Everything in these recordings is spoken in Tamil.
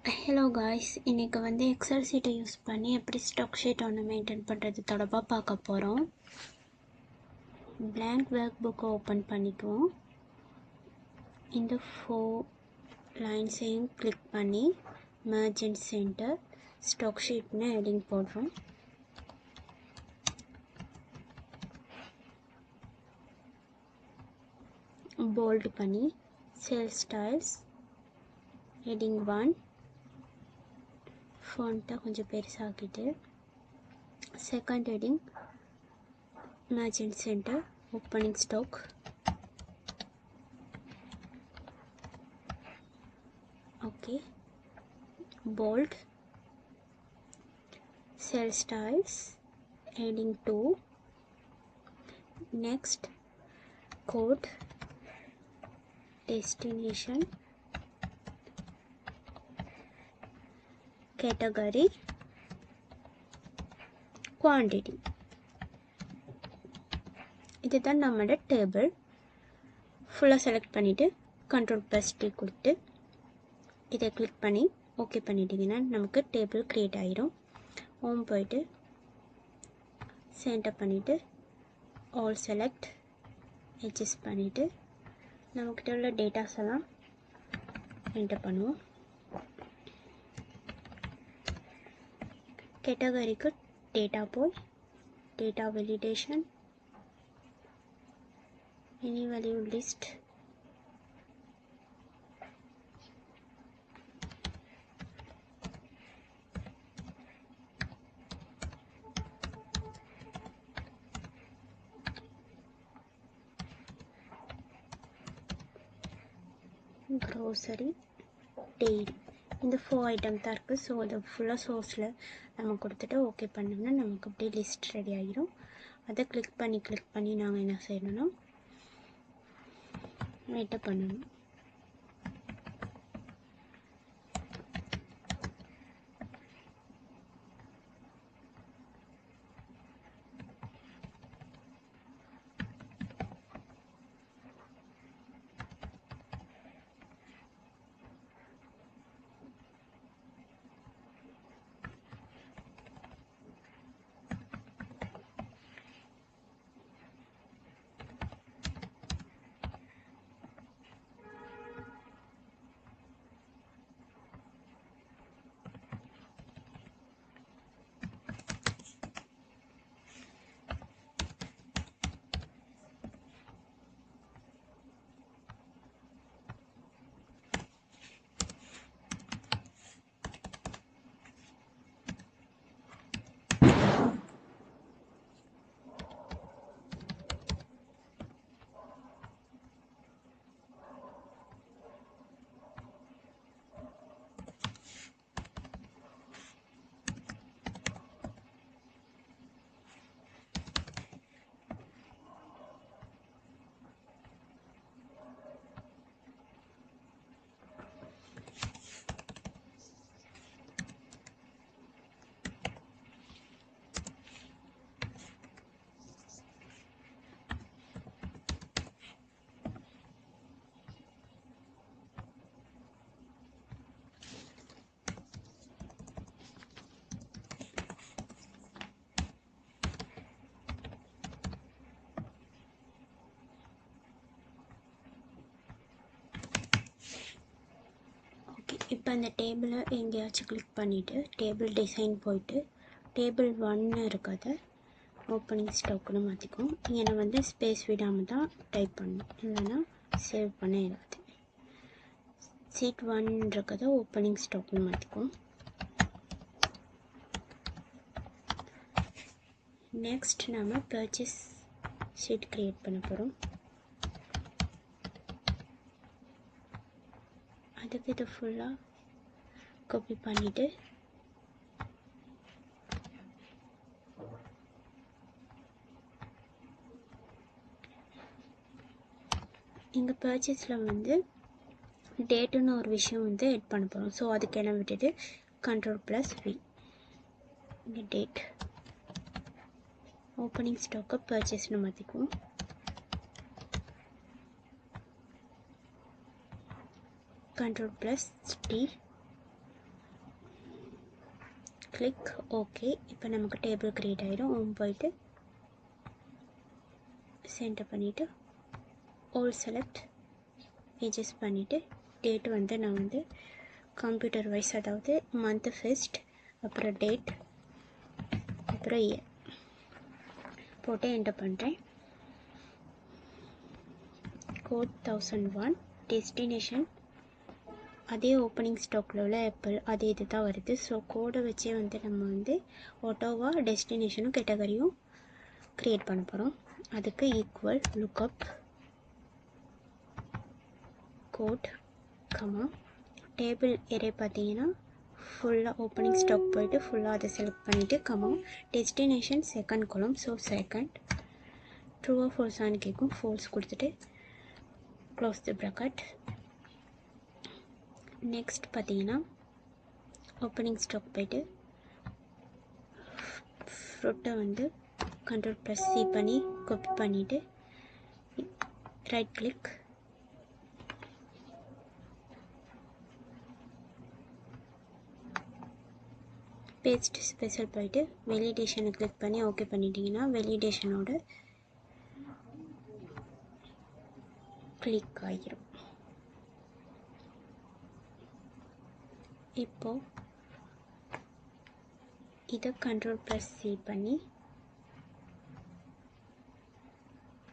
ஹலோ காய்ஸ், இன்றைக்கி வந்து எக்ஸல் சீட்டை யூஸ் பண்ணி எப்படி ஸ்டாக் ஷீட் ஒன்று மெயின்டைன் பண்ணுறது தொடர்பாக பார்க்க போகிறோம். blank ஒர்க் புக்கை ஓப்பன் பண்ணிக்குவோம். இந்த 4 லைன்ஸையும் கிளிக் பண்ணி merge and center ஸ்டாக் ஷீட்னு ஹெட்டிங் போடுறோம். போல்ட் பண்ணி சேல்ஸ் ஸ்டைல்ஸ் ஹெட்டிங் 1 ஃபோன்ட்டை கொஞ்சம் பெருசாக்கிட்டு second heading merge and center opening stock okay, bold cell styles heading 2, next code destination category quantity. இதுதான் நம்மளோட டேபிள். ஃபுல்லாக செலக்ட் பண்ணிவிட்டு Ctrl+T கொடுத்து இதை கிளிக் பண்ணி ஓகே பண்ணிட்டீங்கன்னா நமக்கு டேபிள் க்ரியேட் ஆகிரும். ஹோம் போயிட்டு சென்டர் பண்ணிவிட்டு ஆல் செலக்ட் அட்ஜஸ்ட் பண்ணிவிட்டு நம்மக்கிட்ட உள்ள டேட்டாஸ் எல்லாம் என்டர் பண்ணுவோம். கேட்டகரிக்கு டேட்டா போய் data validation any value list grocery dairy இந்த 4 ஐட்டம் தான் இருக்குது. ஸோ அதை ஃபுல்லாக சோர்ஸில் நம்ம கொடுத்துட்டு ஓகே பண்ணோம்னா நமக்கு அப்படியே லிஸ்ட் ரெடி ஆகிரும். அதை கிளிக் பண்ணி நாங்கள் என்ன செய்யணும்னா வெயிட்ட பண்ணணும். இப்போ அந்த டேபிளை எங்கேயாச்சும் கிளிக் பண்ணிவிட்டு டேபிள் டிசைன் போயிட்டு டேபிள் 1 இருக்கிறத ஓப்பனிங் ஸ்டாக்னு மாற்றிக்கும். இங்கே நான் வந்து ஸ்பேஸ் விடாமல் தான் டைப் பண்ணணும், இல்லைன்னா சேவ் பண்ண இல்லாது. சீட் 1 இருக்கிறத ஓப்பனிங் ஸ்டாக்னு மாற்றிக்கும். நெக்ஸ்ட் நம்ம பர்ச்சேஸ் ஷீட் க்ரியேட் பண்ண போகிறோம். அதுக்கு இதை ஃபுல்லாக காப்பி பண்ணிவிட்டு இங்கே பர்ச்சேஸில் வந்து டேட்டுன்னு ஒரு விஷயம் வந்து எட் பண்ண போகிறோம். ஸோ அதுக்கு என்ன விட்டுட்டு Ctrl+V இங்கே டேட் ஓப்பனிங் ஸ்டாக்கை பர்ச்சேஸ்னு மாற்றிக்குவோம். Ctrl+T click okay. இப்போ நமக்கு டேபிள் க்ரியேட் ஆகிடும். ஹோம் போயிட்டு சென்டர் பண்ணிவிட்டு ஆல் செலக்ட் அட்ஜஸ்ட் பண்ணிவிட்டு டேட் வந்து நான் வந்து கம்ப்யூட்டர் வைஸ், அதாவது மந்த் ஃபர்ஸ்ட், அப்புறம் டேட், அப்புறம் இயர் போட்டு என்டர் பண்ணுறேன். கோட் 1001. டெஸ்டினேஷன் அதே ஓப்பனிங் ஸ்டாக்கில் உள்ள ஆப்பிள் அதே இது தான் வருது. ஸோ கோடை வச்சே வந்து நம்ம வந்து ஆட்டோவாக டெஸ்டினேஷனும் கேட்டகரியும் க்ரியேட் பண்ண போகிறோம். அதுக்கு equal lookup code comma table array பார்த்தீங்கன்னா ஃபுல்லாக ஓப்பனிங் ஸ்டாக் போயிட்டு ஃபுல்லாக அதை செலக்ட் பண்ணிவிட்டு comma destination second column. So second ட்ரூவாக ஃபால்ஸான்னு கேட்கும். ஃபால்ஸ் கொடுத்துட்டு க்ளோஸ் தி ப்ராக்கெட். நெக்ஸ்ட் பார்த்தீங்கன்னா ஓப்பனிங் ஸ்டாக் போயிட்டு ஃப்ரூட்டை வந்து Ctrl+C பண்ணி காப்பி பண்ணிவிட்டு ரைட் கிளிக் பேஸ்ட் ஸ்பெஷல் போயிட்டு வேலிடேஷனை கிளிக் பண்ணி ஓகே பண்ணிட்டீங்கன்னா வேலிடேஷனோட கிளிக் ஆகிரும். இப்போது இதை Ctrl+C பண்ணி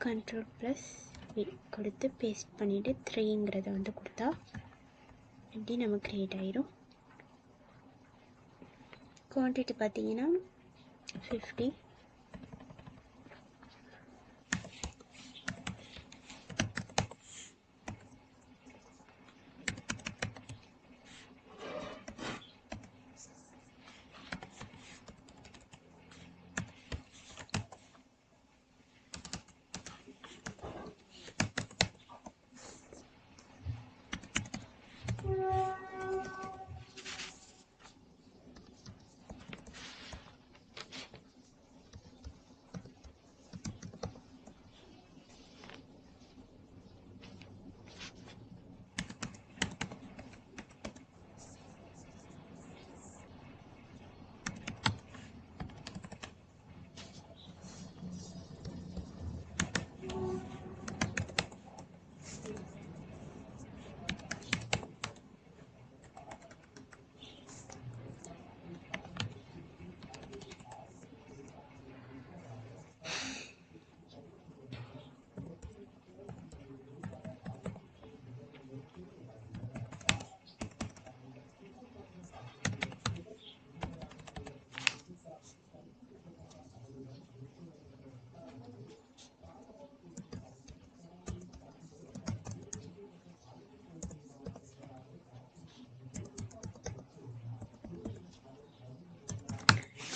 Ctrl+V கொடுத்து பேஸ்ட் பண்ணிவிட்டு 3ங்கிறத வந்து கொடுத்தா இப்படி நமக்கு க்ரியேட் ஆகிரும். குவான்டிட்டி பார்த்தீங்கன்னா 50.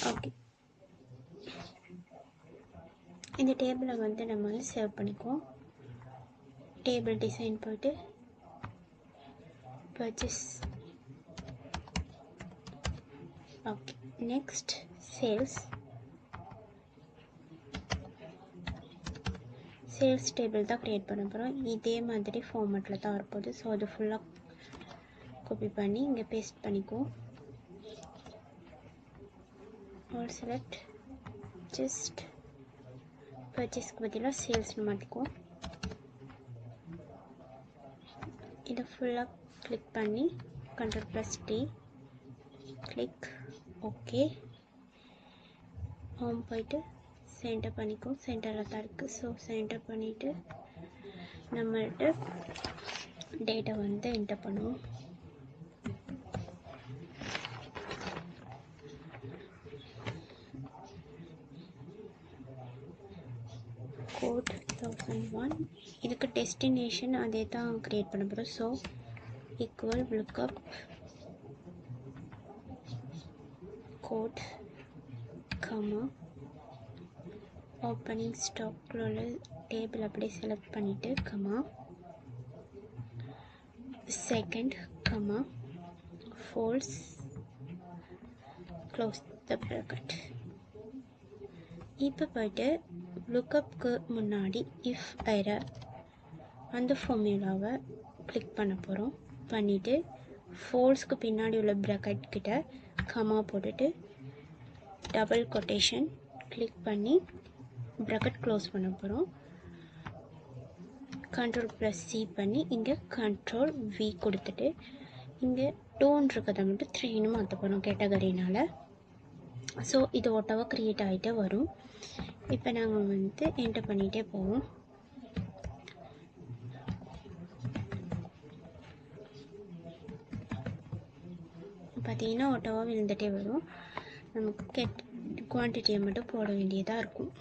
ஓகே, இந்த டேபிளை வந்து நம்ம வந்து சேவ் பண்ணிக்குவோம். டேபிள் டிசைன் போய்ட்டு purchase. Okay, next sales table தான் க்ரியேட் பண்ண போகிறோம். இதே மாதிரி ஃபார்மேட்டில் தான் வரப்போகுது. ஸோ அது ஃபுல்லாக காப்பி பண்ணி இங்கே பேஸ்ட் பண்ணிக்குவோம். ஆல் செலக்ட் ஜஸ்ட் பர்ச்சேஸ்க்கு பதிலாக சேல்ஸ்னு மாற்றிக்குவோம். இதை ஃபுல்லாக கிளிக் பண்ணி Ctrl+T கிளிக் ஓகே. ஹோம் போயிட்டு சென்டர் பண்ணிக்குவோம். சென்டரில் தான் இருக்குது. ஸோ சென்டர் பண்ணிவிட்டு நம்மள்ட்ட டேட்டா வந்து என்டர் பண்ணுவோம். கோட் 1001. இதுக்கு டெஸ்டினேஷன் அதே தான் க்ரியேட் பண்ண போகிறோம். So equal lookup code comma opening ஸ்டாக்கில் உள்ள டேபிள் அப்படியே செலக்ட் பண்ணிவிட்டு comma second comma false close the bracket. இப்போ போய்ட்டு லுக்கப்புக்கு முன்னாடி இஃப் எரர் அந்த ஃபார்முலாவை கிளிக் பண்ண போகிறோம். பண்ணிவிட்டு ஃபால்ஸ்க்கு பின்னாடி உள்ள ப்ராக்கெட் கிட்ட கமா போட்டுட்டு டபுள் கொட்டேஷன் கிளிக் பண்ணி ப்ராக்கெட் க்ளோஸ் பண்ண போகிறோம். Ctrl+C பண்ணி இங்கே Ctrl+V கொடுத்துட்டு இங்கே 2 இருக்கிறத மட்டும் 3ன்னு மாற்ற போகிறோம் கேட்டகரினால். ஸோ இது ஓட்டோவாக க்ரியேட் ஆகிட்டே வரும். இப்போ நாங்கள் வந்து என்டர் பண்ணிகிட்டே போவோம். பார்த்தீங்கன்னா ஓட்டோவாக விழுந்துகிட்டே வரும். நமக்கு குவான்டிட்டியை மட்டும் போட வேண்டியதாக இருக்கும்.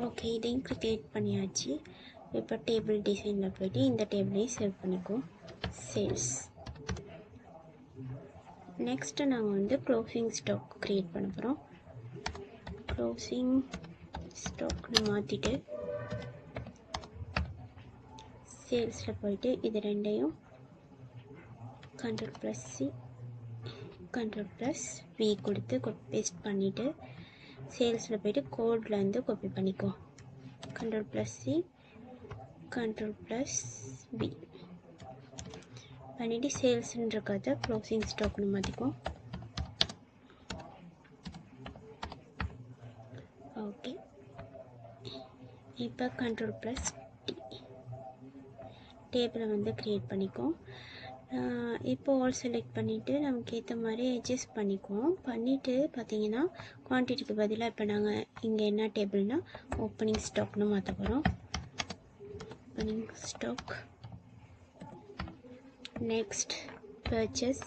ஓகே, இதையும் கிரியேட் பண்ணியாச்சு. இப்போ டேபிள் டிசைனில் போய்ட்டு இந்த டேபிளையும் சேவ் பண்ணிக்குவோம். சேல்ஸ். நெக்ஸ்ட்டு நாங்கள் வந்து க்ளோசிங் ஸ்டாக் க்ரியேட் பண்ண போகிறோம். க்ளோசிங் ஸ்டாக்னு மாற்றிட்டு சேல்ஸில் போய்ட்டு இது ரெண்டையும் Ctrl+C Ctrl+V கொடுத்து பேஸ்ட் பண்ணிவிட்டு சேல்ஸில் போய்ட்டு கோட்லேருந்து காப்பி பண்ணிக்கோ. Ctrl+C Ctrl+V பண்ணிவிட்டு சேல்ஸுன்றத க்ளோசிங் ஸ்டாக்னு மாற்றிக்கோ. ஓகே, இப்போ Ctrl+T டேபிளை வந்து க்ரியேட் பண்ணிக்கோ. இப்போ ஆல் செலக்ட் பண்ணிவிட்டு நமக்கு ஏற்ற மாதிரி அட்ஜஸ்ட் பண்ணிக்குவோம். பண்ணிவிட்டு பார்த்தீங்கன்னா குவான்டிட்டிக்கு பதிலாக இப்போ நாங்கள் இங்கே என்ன டேபிள்னால் ஓப்பனிங் ஸ்டாக்னு மாற்ற போகிறோம். Opening stock. Next purchase.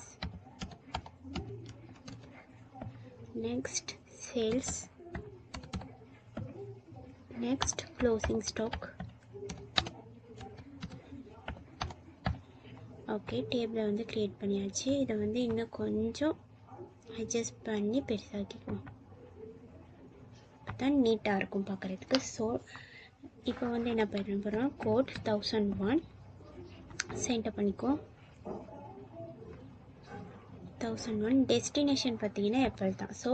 Next sales. Next closing stock. Okay, டேபிளை வந்து க்ரியேட் பண்ணியாச்சு. இதை வந்து இன்னும் கொஞ்சம் அட்ஜஸ்ட் பண்ணி பெருசாக்கிக்குவோம். அப்போ தான் நீட்டாக இருக்கும் பார்க்குறதுக்கு. ஸோ இப்போ வந்து என்ன பண்ண போகிறோம், கோட் 1001 சென்டர் பண்ணிக்குவோம். 1001 டெஸ்டினேஷன் பார்த்தீங்கன்னா எப்பல் தான். So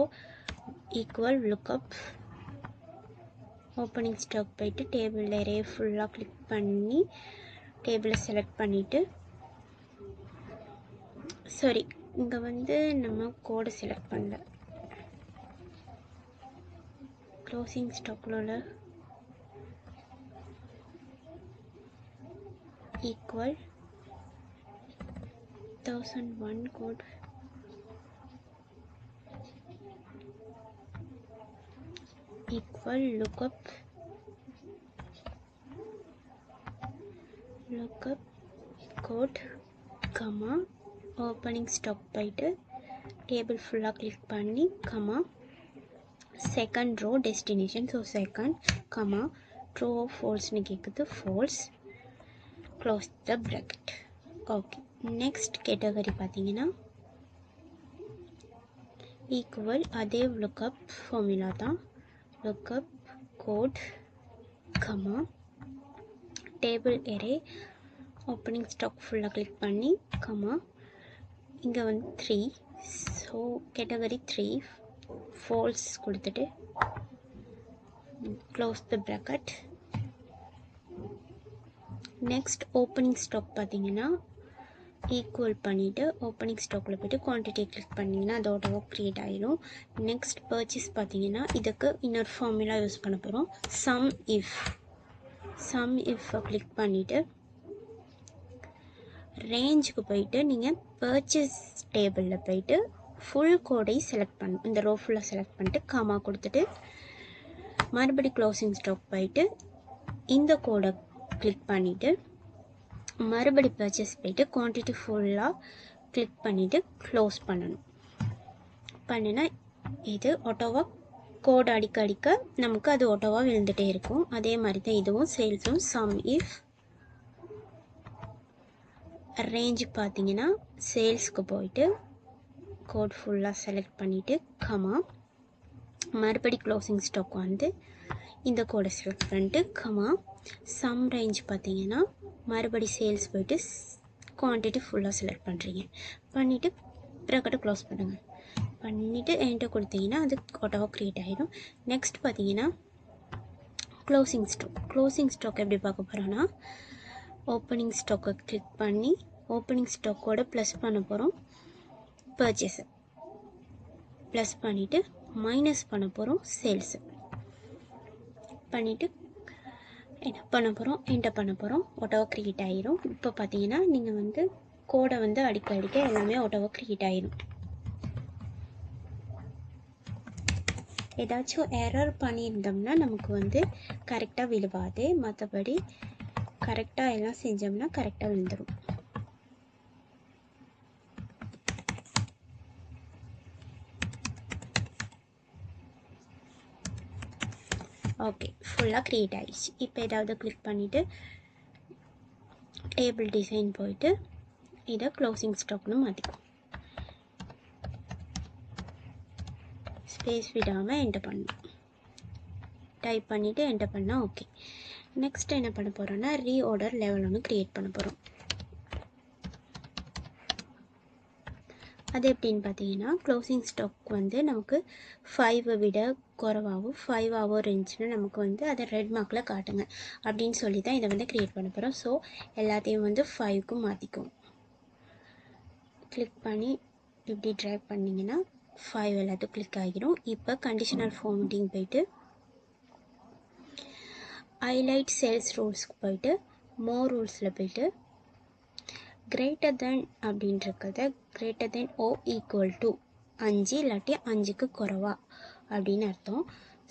equal lookup opening stock போய்ட்டு டேபிள் அரே ஃபுல்லாக கிளிக் பண்ணி டேபிளை செலக்ட் பண்ணிவிட்டு சாரி இங்கே வந்து நம்ம கோடை செலக்ட் பண்ணல. க்ளோசிங் ஸ்டாக்கில் உள்ள equal 1001 code equal lookup code comma opening stock போய்ட்டு டேபிள் ஃபுல்லாக கிளிக் பண்ணி comma second row destination. So second comma true ஃபால்ஸ்னு கேட்குது, false. Close the bracket. Okay, next category பார்த்தீங்கன்னா ஈக்குவல் அதே லுக்கப் ஃபார்முலா தான். Lookup code comma table array opening stock ஃபுல்லாக கிளிக் பண்ணி கமா இங்கே வந்து 3. ஸோ கேட்டகரி 3 ஃபால்ஸ் கொடுத்துட்டு close the bracket. Next opening stock பார்த்தீங்கன்னா ஈக்குவல் பண்ணிவிட்டு ஓப்பனிங் ஸ்டாக்கில் போய்ட்டு குவான்டிட்டியை கிளிக் பண்ணிங்கன்னா அதோட க்ரியேட் ஆகிடும். நெக்ஸ்ட் பர்ச்சேஸ் பார்த்தீங்கன்னா இதுக்கு இன்னொரு ஃபார்முலா யூஸ் பண்ண போகிறோம். சம் இஃப்பை கிளிக் பண்ணிவிட்டு ரேஞ்சுக்கு போய்ட்டு நீங்கள் பர்ச்சேஸ் டேபிளில் போய்ட்டு ஃபுல் கோடை செலக்ட் பண்ணணும். இந்த ரோ ஃபுல்லாக செலக்ட் பண்ணிட்டு காமா கொடுத்துட்டு மறுபடி க்ளோசிங் ஸ்டாக் போய்ட்டு இந்த கோடை கிளிக் பண்ணிவிட்டு மறுபடி பர்ச்சேஸ் போய்ட்டு குவான்டிட்டி ஃபுல்லாக கிளிக் பண்ணிவிட்டு க்ளோஸ் பண்ணணும். பண்ணினா இது ஆட்டோவாக கோட் அடிக்க அடிக்க நமக்கு அது ஆட்டோவாக விழுந்துகிட்டே இருக்கும். அதே மாதிரி தான் இதுவும் சேல்ஸும். சம் இஃப் ரேஞ்சு பார்த்தீங்கன்னா சேல்ஸ்க்கு போயிட்டு கோட் ஃபுல்லாக செலக்ட் பண்ணிவிட்டு கமா மறுபடி க்ளோசிங் ஸ்டாக் வந்து இந்த கோடை செலக்ட் பண்ணிட்டு கமா சம் ரேஞ்ச் பார்த்தீங்கன்னா மறுபடி சேல்ஸ் போயிட்டு குவான்டிட்டி ஃபுல்லாக செலக்ட் பண்ணுறீங்க. பண்ணிவிட்டு ப்ராக்கெட்டை க்ளோஸ் பண்ணுங்கள். பண்ணிவிட்டு என்கிட்ட கொடுத்தீங்கன்னா அது ஆட்டோவாக க்ரியேட் ஆகிடும். நெக்ஸ்ட் பார்த்தீங்கன்னா க்ளோசிங் ஸ்டாக். க்ளோசிங் ஸ்டாக் எப்படி பார்க்க போகிறோன்னா ஓப்பனிங் ஸ்டாக்கை கிளிக் பண்ணி ஓப்பனிங் ஸ்டாக்கோட ப்ளஸ் பண்ண போகிறோம். பர்ச்சேஸை ப்ளஸ் பண்ணிவிட்டு மைனஸ் பண்ண போகிறோம். சேல்ஸு பண்ணிவிட்டு என்ன பண்ண போகிறோம், என்டர் பண்ண போகிறோம். ஆட்டோவாக க்ரியேட் ஆகிரும். இப்போ பார்த்தீங்கன்னா நீங்கள் வந்து கோடை வந்து அடிக்க அடிக்க எல்லாமே ஆட்டோவாக க்ரியேட் ஆகிரும். ஏதாச்சும் எரர் பண்ணியிருந்தோம்னா நமக்கு வந்து கரெக்டாக விழுவாது. மற்றபடி கரெக்டாக எல்லாம் செஞ்சோம்னா கரெக்டாக விழுந்துடும். ஓகே, ஃபுல்லாக க்ரியேட் ஆகிடுச்சு. இப்போ ஏதாவது கிளிக் பண்ணிவிட்டு டேபிள் டிசைன் போயிட்டு இதை க்ளோசிங் ஸ்டாக்னு மாற்றிக்கும். ஸ்பேஸ் விடாமல் என்டர் பண்ணணும். டைப் பண்ணிவிட்டு என்டர் பண்ணால் ஓகே. நெக்ஸ்ட் என்ன பண்ண போகிறோன்னா ரீஆர்டர் லெவல் ஒன்று க்ரியேட் பண்ண போகிறோம். அது எப்படின்னு பார்த்தீங்கன்னா க்ளோசிங் ஸ்டாக் வந்து நமக்கு 5 விட குறைவாகவும் 5 இருந்துச்சுன்னா நமக்கு வந்து அதை ரெட் மார்க்கில் காட்டுங்க அப்படின்னு சொல்லி தான் இதை வந்து க்ரியேட் பண்ண போகிறோம். ஸோ எல்லாத்தையும் வந்து 5க்கு மாற்றிக்கும். கிளிக் பண்ணி இப்படி ட்ராக் பண்ணிங்கன்னா 5 எல்லாத்தையும் கிளிக் ஆகிரும். இப்போ கண்டிஷனல் ஃபார்மேட்டிங் போயிட்டு ஹைலைட் சேல்ஸ் ரூல்ஸ்க்கு போயிட்டு மோர் ரூல்ஸில் போயிட்டு கிரேட்டர் தென் அப்படின்றத greater than or equal to 5 இல்லாட்டி 5க்கு குறைவா அப்படின்னு அர்த்தம்.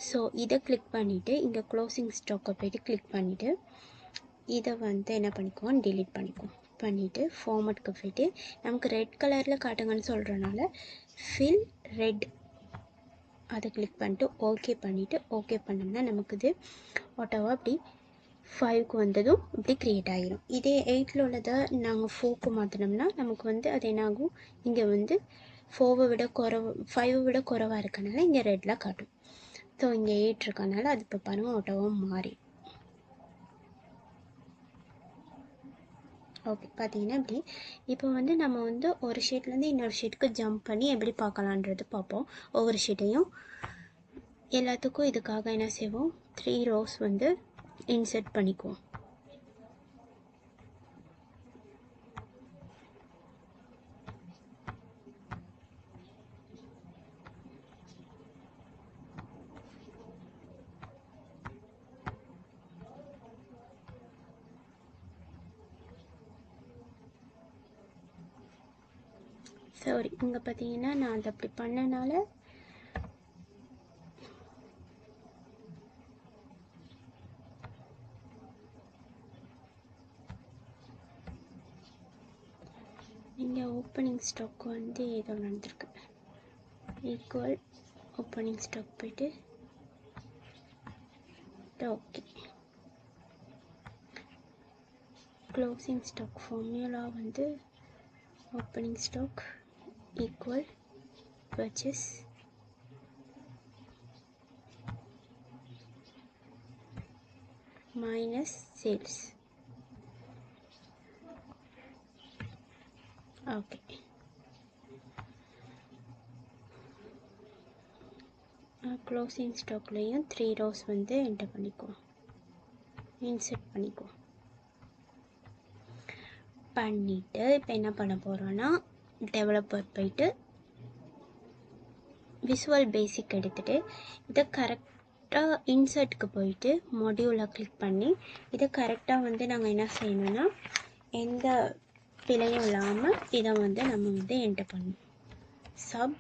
ஸோ இதை கிளிக் பண்ணிவிட்டு இங்கே க்ளோசிங் ஸ்டாக்கை போய்ட்டு கிளிக் பண்ணிவிட்டு இதை வந்து என்ன பண்ணிக்குவோம், டிலீட் பண்ணிக்குவோம். பண்ணிவிட்டு ஃபார்மேட்க்கு போய்ட்டு நமக்கு ரெட் கலரில் காட்டுங்கன்னு சொல்கிறனால ஃபில் ரெட் அதை கிளிக் பண்ணிட்டு ஓகே பண்ணிவிட்டு ஓகே பண்ணோம்னா நமக்கு இது ஆட்டோவாக அப்படி 5க்கு வந்ததும் இப்படி க்ரியேட் ஆகிரும். இதே 8ல் உள்ளதை நாங்கள் 4க்கு மாற்றினோம்னா நமக்கு வந்து அது என்னாகும், இங்கே வந்து 5 விட குறைவாக இருக்கனால இங்கே ரெட்டில் காட்டும். ஸோ இங்கே 8 இருக்கனால அது இப்போ பாருங்கள் ஆட்டோவாக மாறி. ஓகே, பார்த்தீங்கன்னா இப்படி இப்போ வந்து நம்ம வந்து ஒரு ஷீட்லேருந்து இன்னொரு ஷீட்டுக்கு ஜம்ப் பண்ணி எப்படி பார்க்கலான்றது பார்ப்போம். ஒவ்வொரு ஷீட்டையும் எல்லாத்துக்கும் இதுக்காக என்ன செய்வோம், 3 rows வந்து இன்சர்ட் பண்ணிக்குவோம். சாரி, இங்கே பார்த்தீங்கன்னா நான் அதை அப்படி பண்ணனால இங்கே ஓப்பனிங் ஸ்டாக் வந்து ஏதோ நடந்திருக்கு. ஈக்குவல் ஓப்பனிங் ஸ்டாக் போய்ட்டு ஓகே. க்ளோசிங் ஸ்டாக் ஃபார்முலா வந்து opening stock equal purchase minus sales. Okay, closing ஸ்டாக்லேயும் 3 rows வந்து என்டர் பண்ணிக்குவோம், இன்சர்ட் பண்ணிக்குவோம். பண்ணிவிட்டு இப்போ என்ன பண்ண போகிறோன்னா டெவலப்பர் போயிட்டு விசுவல் பேசிக் எடுத்துகிட்டு இதை கரெக்டாக இன்சர்ட்டுக்கு போயிட்டு மாடியூலை கிளிக் பண்ணி இதை கரெக்டாக வந்து நாங்கள் என்ன செய்யணும்னா எந்த பிழையும் இல்லாமல் இதை வந்து நம்ம வந்து என்டர் பண்ணணும். Sub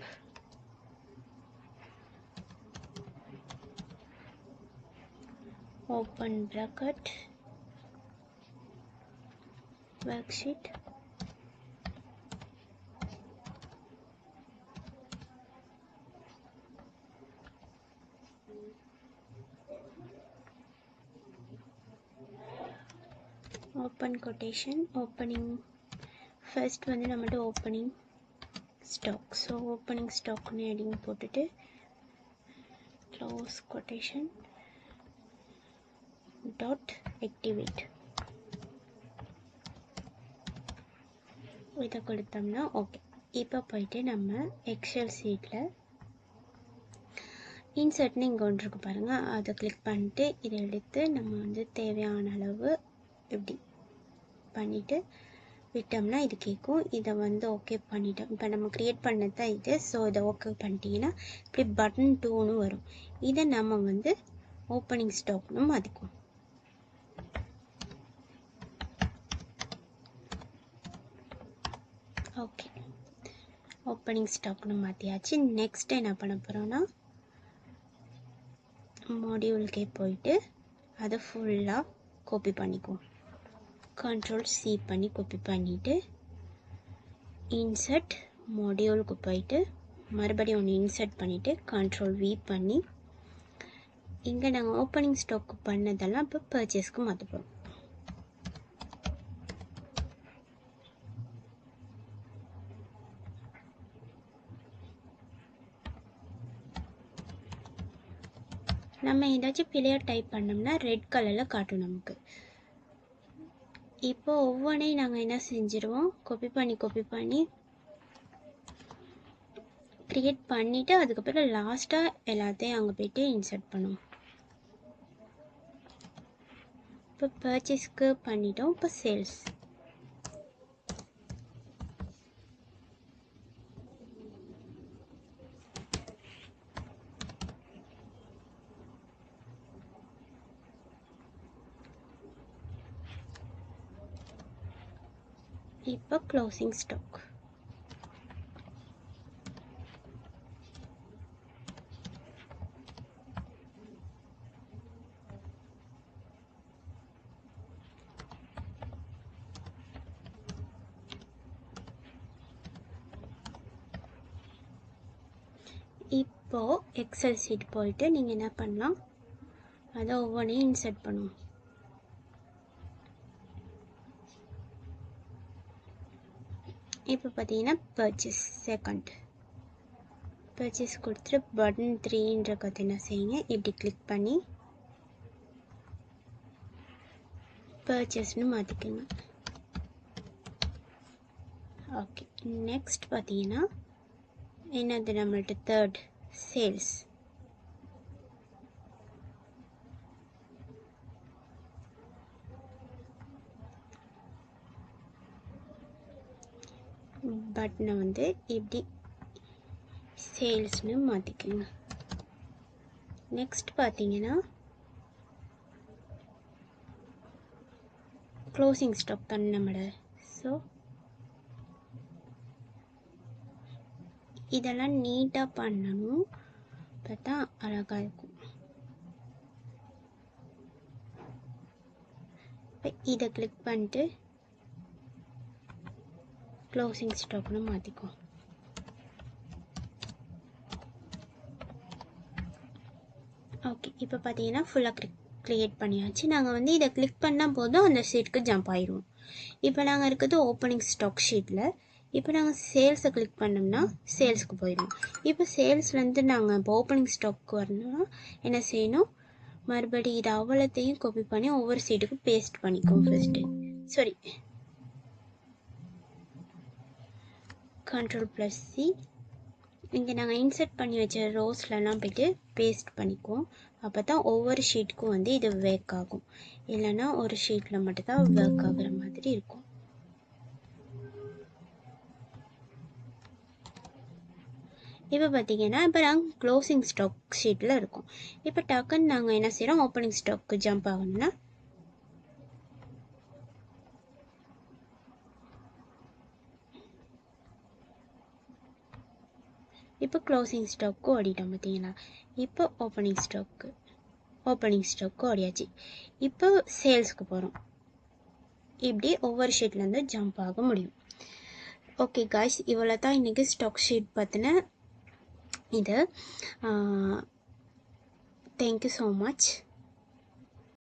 open bracket worksheet, open quotation, opening first வந்து நம்மட்ட opening stock, so opening stock னு heading போட்டுட்டு close quotation dot activate இதை கொடுத்தோம்னா ஓகே. இப்போ போயிட்டு நம்ம எக்ஸல் சீட்டில் இன்சர்ட்னு இங்கே ஒன்று இருக்கு பாருங்கள், அதை கிளிக் பண்ணிட்டு இதை எடுத்து நம்ம வந்து தேவையான அளவு இப்படி பண்ணிவிட்டு விட்டோம்னா இது கேட்கும். இதை வந்து ஓகே பண்ணிட்டோம். இப்போ நம்ம க்ரியேட் பண்ணது தான் இது. ஸோ இதை ஓகே பண்ணிட்டீங்கன்னா இப்படி பட்டன் 2ன்னு வரும். இதை நம்ம வந்து ஓப்பனிங் ஸ்டாக்னு மாற்றிக்குவோம். ஓகே, ஓப்பனிங் ஸ்டாக்னு மாற்றியாச்சு. நெக்ஸ்ட் என்ன பண்ண போகிறோன்னா மாடியூலுக்கே போயிட்டு அதை ஃபுல்லாக காப்பி பண்ணிக்குவோம். Ctrl+C பண்ணி காப்பி பண்ணிவிட்டு இன்சர்ட் மாடியூலுக்கு போயிட்டு மறுபடியும் ஒன்று இன்சர்ட் பண்ணிவிட்டு Ctrl+V பண்ணி இங்கே நாங்கள் ஓப்பனிங் ஸ்டாக்கு பண்ணதெல்லாம் இப்போ பர்ச்சேஸ்க்கு மாற்ற போகிறோம். நம்ம ஏதாச்சும் பிள்ளையாக டைப் பண்ணோம்னா ரெட் கலரில் காட்டும் நமக்கு. இப்போ ஒவ்வொன்றையும் நாங்கள் என்ன செஞ்சுருவோம், காப்பி பண்ணி க்ரியேட் பண்ணிவிட்டு அதுக்கப்புறம் லாஸ்ட்டாக எல்லாத்தையும் அங்கே போய்ட்டு இன்சர்ட் பண்ணுவோம். இப்போ பர்ச்சேஸ்க்கு பண்ணிட்டோம். இப்போ சேல்ஸ், இப்போ க்ளோசிங் ஸ்டாக். இப்போது எக்ஸல் சீட் போயிட்டு நீங்கள் என்ன பண்ணலாம், அதை ஒவ்வொன்றையும் இன்சர்ட் பண்ணுவோம். இப்போ பார்த்தீங்கன்னா பர்ச்சேஸ் செகண்ட் பர்ச்சேஸ் கொடுத்துட்டு பட்டன் 3ன்ற கதை என்ன செய்யுங்க, இப்படி கிளிக் பண்ணி பர்ச்சேஸ்னு மாற்றிக்கோங்க. ஓகே, நெக்ஸ்ட் பார்த்தீங்கன்னா என்னது நம்மள்ட்ட தேர்ட் சேல்ஸ். பட்டனை வந்து இப்படி சேல்ஸ்னு மாற்றிக்கோங்க. நெக்ஸ்ட் பார்த்தீங்கன்னா க்ளோசிங் ஸ்டாக் தான் நம்மளோட. ஸோ இதெல்லாம் நீட்டாக பண்ணணும், பார்த்தா அழகாக இருக்கும். இப்போ இதை கிளிக் பண்ணிட்டு க்ளோசிங் ஸ்டாக்னு மாற்றிக்குவோம். ஓகே, இப்போ பார்த்தீங்கன்னா ஃபுல்லாக க்ரியேட் பண்ணியாச்சு. நாங்கள் வந்து இதை கிளிக் பண்ணால் போதும் அந்த ஷீட்டுக்கு ஜம்ப் ஆயிடுவோம். இப்போ நாங்கள் இருக்கிறது ஓப்பனிங் ஸ்டாக் ஷீட்டில். இப்போ நாங்கள் சேல்ஸை கிளிக் பண்ணோம்னா சேல்ஸுக்கு போயிடுவோம். இப்போ சேல்ஸ்லேருந்து நாங்கள் இப்போ ஓப்பனிங் ஸ்டாக்கு வரணும்னா என்ன செய்யணும், மறுபடியும் இது அவ்வளோத்தையும் காப்பி பண்ணி ஒவ்வொரு சீட்டுக்கும் பேஸ்ட் பண்ணிக்குவோம். ஃபஸ்ட்டு சாரி Ctrl+C, இங்கே நாங்கள் இன்சர்ட் பண்ணி வச்ச ரோஸ்லலாம் போய்ட்டு பேஸ்ட் பண்ணிக்குவோம். அப்போ தான் ஒவ்வொரு ஷீட்டுக்கும் வந்து இது ஒர்க் ஆகும். இல்லைன்னா ஒரு ஷீட்டில் மட்டும்தான் ஒர்க் ஆகுற மாதிரி இருக்கும். இப்போ பார்த்தீங்கன்னா இப்போ நாங்கள் க்ளோசிங் ஸ்டாக் ஷீட்டில் இருக்கோம். இப்போ டக்குன்னு நாங்கள் என்ன செய்கிறோம், ஓப்பனிங் ஸ்டாக்கு ஜம்ப் ஆகணும்னா இப்போ க்ளோசிங் ஸ்டாக்கு ஓடிட்டோம் பார்த்தீங்களா. இப்போ ஓப்பனிங் ஸ்டாக்கு ஓடியாச்சு. இப்போ சேல்ஸ்க்கு போகிறோம். இப்படி ஒவ்வொரு ஷீட்லேருந்து ஜம்ப் ஆக முடியும். ஓகே காய்ஸ், இவ்வளோ தான் இன்றைக்கி ஸ்டாக் ஷீட் பற்றின இது. Thank you so much.